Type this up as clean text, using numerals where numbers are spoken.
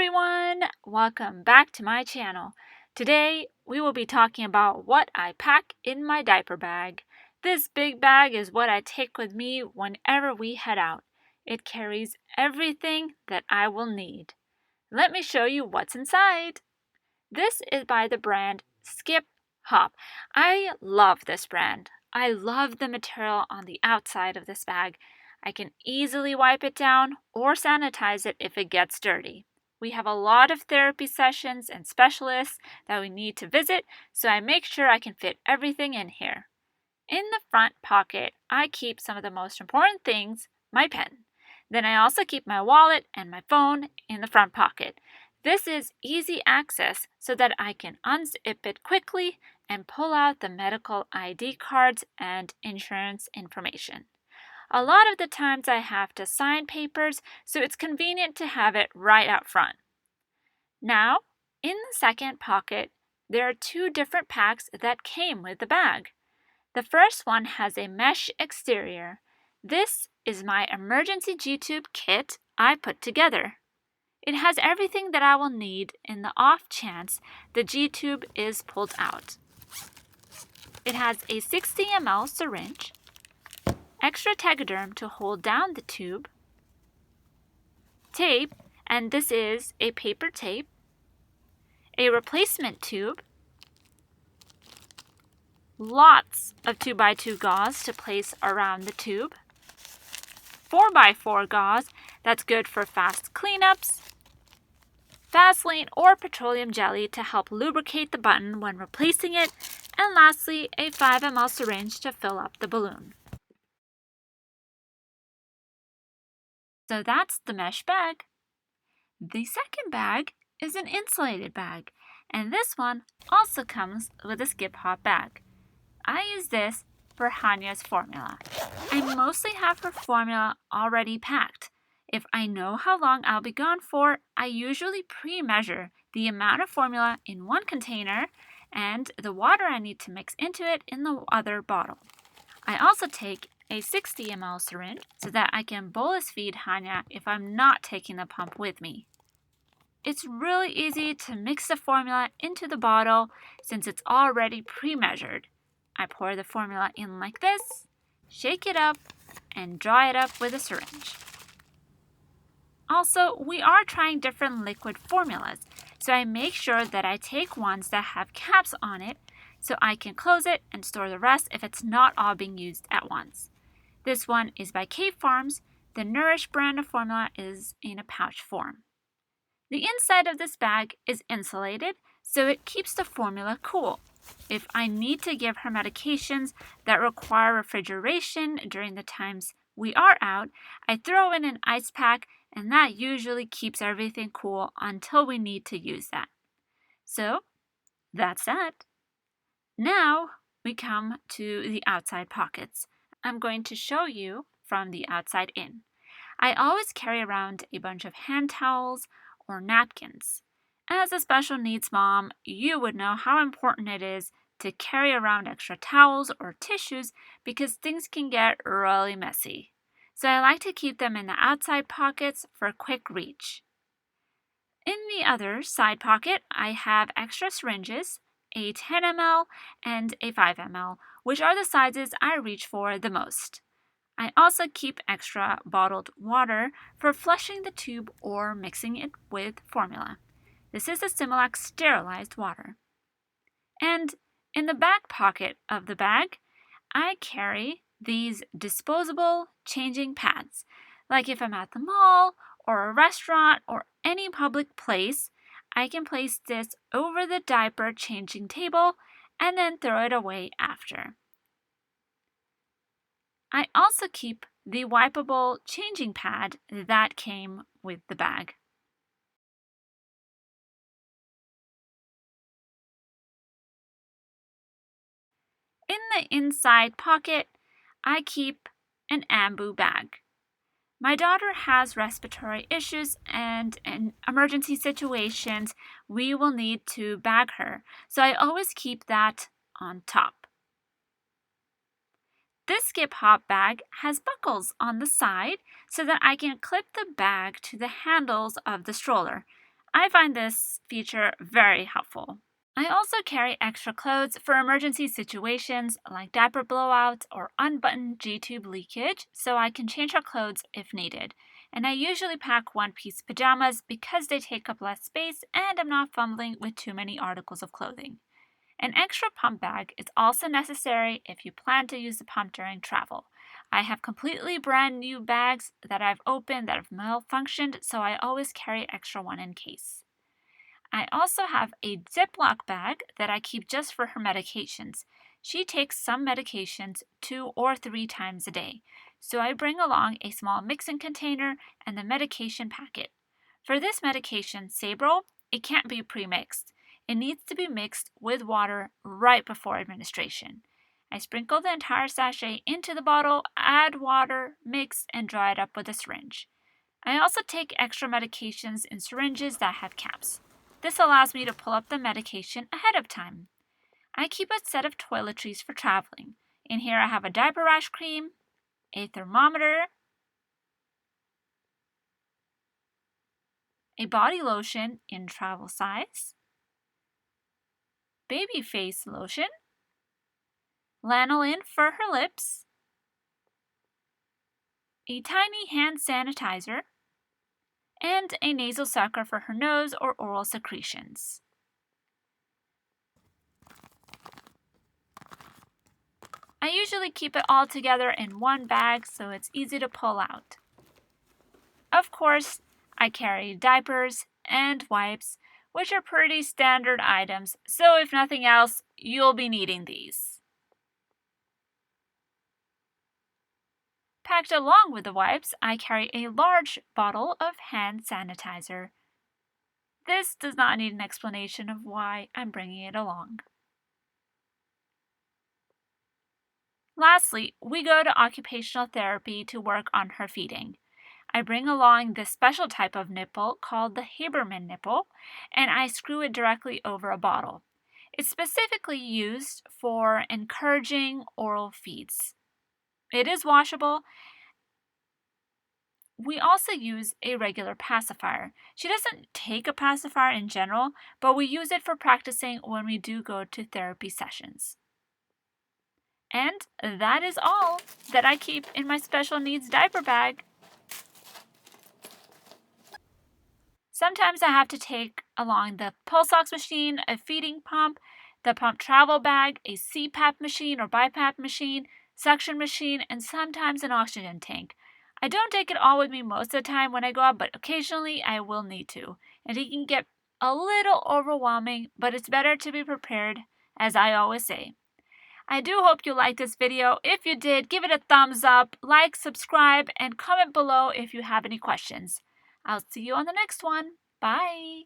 everyone! Welcome back to my channel. Today we will be talking about what I pack in my diaper bag. This big bag is what I take with me whenever we head out. It carries everything that I will need. Let me show you what's inside. This is by the brand Skip Hop. I love this brand. I love the material on the outside of this bag. I can easily wipe it down or sanitize it if it gets dirty. We have a lot of therapy sessions and specialists that we need to visit, so I make sure I can fit everything in here. In the front pocket, I keep some of the most important things, my pen. Then I also keep my wallet and my phone in the front pocket. This is easy access so that I can unzip it quickly and pull out the medical ID cards and insurance information. A lot of the times I have to sign papers, so it's convenient to have it right out front. Now, in the second pocket, there are two different packs that came with the bag. The first one has a mesh exterior. This is my emergency G-tube kit I put together. It has everything that I will need in the off chance the G-tube is pulled out. It has a 60 ml syringe, extra tegederm to hold down the tube, tape, and this is a paper tape, a replacement tube, lots of 2x2 gauze to place around the tube, 4x4 gauze that's good for fast cleanups, Vaseline or petroleum jelly to help lubricate the button when replacing it, and lastly, a 5 ml syringe to fill up the balloon. So that's the mesh bag. The second bag is an insulated bag, and this one also comes with a Skip Hop bag. I use this for Haniya's formula. I mostly have her formula already packed. If I know how long I'll be gone for, I usually pre-measure the amount of formula in one container and the water I need to mix into it in the other bottle. I also take a 60 ml syringe so that I can bolus feed Haniya if I'm not taking the pump with me. It's really easy to mix the formula into the bottle since it's already pre-measured. I pour the formula in like this, shake it up, and draw it up with a syringe. Also, we are trying different liquid formulas, so I make sure that I take ones that have caps on it so I can close it and store the rest if it's not all being used at once. This one is by Cave Farms. The Nourish brand of formula is in a pouch form. The inside of this bag is insulated, so it keeps the formula cool. If I need to give her medications that require refrigeration during the times we are out, I throw in an ice pack, and that usually keeps everything cool until we need to use that. So, that's that. Now, we come to the outside pockets. I'm going to show you from the outside in. I always carry around a bunch of hand towels or napkins. As a special needs mom, you would know how important it is to carry around extra towels or tissues because things can get really messy. So I like to keep them in the outside pockets for quick reach. In the other side pocket, I have extra syringes, a 10 ml and a 5 ml, which are the sizes I reach for the most. I also keep extra bottled water for flushing the tube or mixing it with formula. This is the Similac sterilized water. And in the back pocket of the bag, I carry these disposable changing pads. Like if I'm at the mall or a restaurant or any public place, I can place this over the diaper changing table and then throw it away after. I also keep the wipeable changing pad that came with the bag. In the inside pocket, I keep an Ambu bag. My daughter has respiratory issues, and in emergency situations, we will need to bag her, so I always keep that on top. This Skip Hop bag has buckles on the side so that I can clip the bag to the handles of the stroller. I find this feature very helpful. I also carry extra clothes for emergency situations like diaper blowouts or unbuttoned G-tube leakage, so I can change our clothes if needed. And I usually pack one-piece pajamas because they take up less space and I'm not fumbling with too many articles of clothing. An extra pump bag is also necessary if you plan to use the pump during travel. I have completely brand new bags that I've opened that have malfunctioned, so I always carry extra one in case. I also have a Ziploc bag that I keep just for her medications. She takes some medications 2 or 3 times a day, so I bring along a small mixing container and the medication packet. For this medication, Sabril, it can't be pre-mixed. It needs to be mixed with water right before administration. I sprinkle the entire sachet into the bottle, add water, mix, and dry it up with a syringe. I also take extra medications in syringes that have caps. This allows me to pull up the medication ahead of time. I keep a set of toiletries for traveling. In here I have a diaper rash cream, a thermometer, a body lotion in travel size, baby face lotion, lanolin for her lips, a tiny hand sanitizer, and a nasal sucker for her nose or oral secretions. I usually keep it all together in one bag so it's easy to pull out. Of course, I carry diapers and wipes, which are pretty standard items, so if nothing else, you'll be needing these. Packed along with the wipes, I carry a large bottle of hand sanitizer. This does not need an explanation of why I'm bringing it along. Lastly, we go to occupational therapy to work on her feeding. I bring along this special type of nipple called the Haberman nipple, and I screw it directly over a bottle. It's specifically used for encouraging oral feeds. It is washable. We also use a regular pacifier. She doesn't take a pacifier in general, but we use it for practicing when we do go to therapy sessions. And that is all that I keep in my special needs diaper bag. Sometimes I have to take along the pulse ox machine, a feeding pump, the pump travel bag, a CPAP machine or BiPAP machine, suction machine, and sometimes an oxygen tank. I don't take it all with me most of the time when I go out, but occasionally I will need to. And it can get a little overwhelming, but it's better to be prepared, as I always say. I do hope you liked this video. If you did, give it a thumbs up, like, subscribe, and comment below if you have any questions. I'll see you on the next one. Bye!